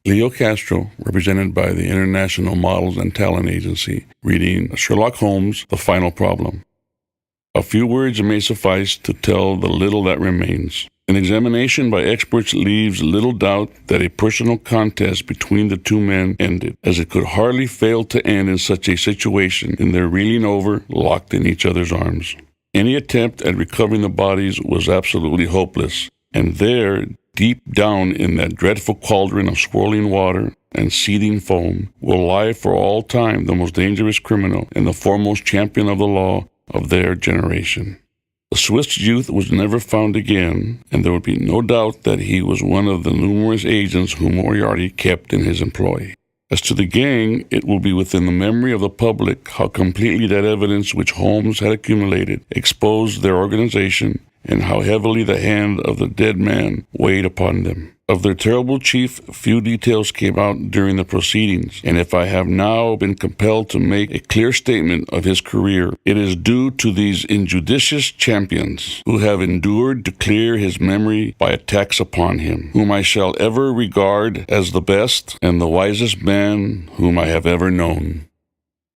Leo Castro, represented by the International Models and Talent Agency, reading Sherlock Holmes, The Final Problem. A few words may suffice to tell the little that remains. An examination by experts leaves little doubt that a personal contest between the two men ended, as it could hardly fail to end in such a situation, in their reeling over, locked in each other's arms. Any attempt at recovering the bodies was absolutely hopeless, and there, deep down in that dreadful cauldron of swirling water and seething foam, will lie for all time the most dangerous criminal and the foremost champion of the law of their generation. The Swiss youth was never found again, and there would be no doubt that he was one of the numerous agents whom Moriarty kept in his employ. As to the gang, it will be within the memory of the public how completely that evidence which Holmes had accumulated exposed their organization, and how heavily the hand of the dead man weighed upon them. Of their terrible chief, few details came out during the proceedings, and if I have now been compelled to make a clear statement of his career, it is due to these injudicious champions who have endured to clear his memory by attacks upon him, whom I shall ever regard as the best and the wisest man whom I have ever known.